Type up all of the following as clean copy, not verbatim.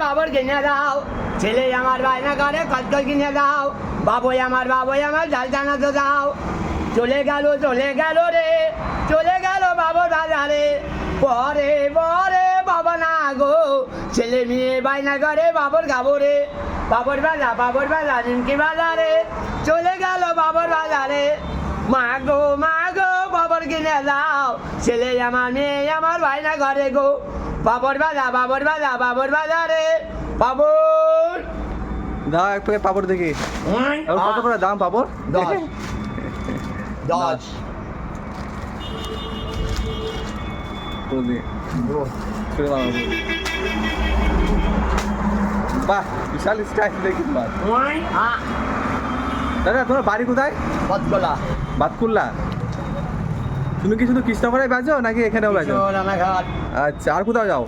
বাবর কিনে দাও, ছেলে আমার বায়না করে কটকল কিনে দাও, বাবুই আমার জাল জানাতে দাও। চলে গেল রে, চলে গেল বাবর বাজারে, পরে পরে বাবা না গো, ছেলে মেয়ে বায়না করে বাবর গাবো রে। বাবর বাজা নিমকি বাজারে, চলে গেল বাবর বাজারে, মা গো বাবর কিনে দাও, ছেলে আমার মেয়ে আমার বায়না করে গো। বাবর বাজারে বাবর। দাও এক প্যাকেট পাপড় দেখি। কত করে দাম পাপড়? 10 বাহ, বিশাল স্টাইল দেখি তোমার। দাদা তোমার বাড়ি কোথায়? বাতকুল্লা। তুমি কি শুধু কৃষ্ণগড়ায় বেচো নাকি এখানেও বেচো? আচ্ছা, আর কোথাও যাও?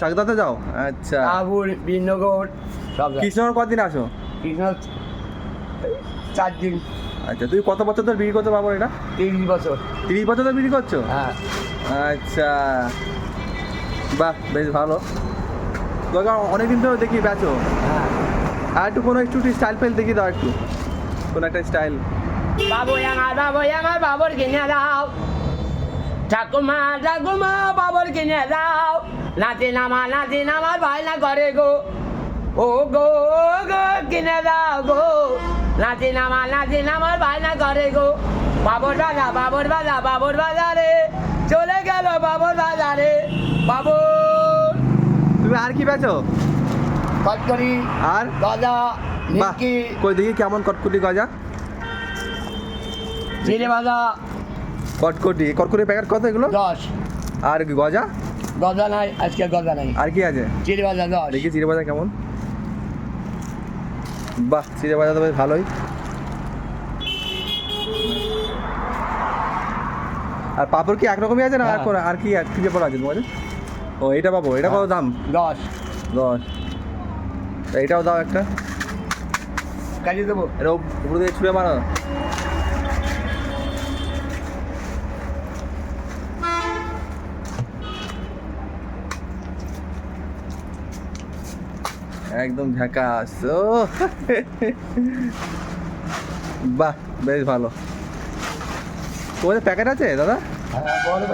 চাকদাতে যাও? আচ্ছা, কৃষ্ণগড় কতদিন আসো? 4 দিন। আচ্ছা, তুমি কত বছর ধরে বিক্রি করতে পারবো এটা? 30 বছর। 30 বছর ধরে বিক্রি করছো? হ্যাঁ। আচ্ছা, বাহ, বেশ ভালো। তোকে অনেকদিন ধরে দেখি বেচো। হ্যাঁ। আর একটু স্টাইল পেল দেখি দাও, একটু কোনো একটা স্টাইল। বাবুই আমার বাবর কিনে দাও, ঠাকুমা বাবর কিনে দাও, নাতি নামার বায়না করে গো, ও গো কিনে দাও গো, নাতি নামার বায়না করে গো। বাবর বাজারে, চলে গেল বাবর বাজারে, বাবর। তুমি আর কি বেচো? কটকরি আর গজা, নিমকি। কই দেখি কেমন কটকটি গজা, চিড়ে ভাজা। কটকটি প্যাকেট কত এগুলো? 10। আর গজা? গজা নাই, আজকে গজা নাই। আর কি আছে? চিড়ে ভাজা 10। দেখি চিড়ে ভাজা কেমন। বাহ, চিড়ে ভাজা তো বেশ ভালোই। আর পাপড় কি একরকমই আছে না আর কি পাপড় আছে তোমার? ও, এটা পাবো। এটা কত দাম? 10। এইটাও দাও একটা। কাটিয়ে দেবো। এটা উপরে দিয়ে ছুঁড়ে মারো। একদম ঝাকাস। ও বাহ, বেশ ভালো। তোমাদের প্যাকেট আছে দাদা? হ্যাঁ, বড়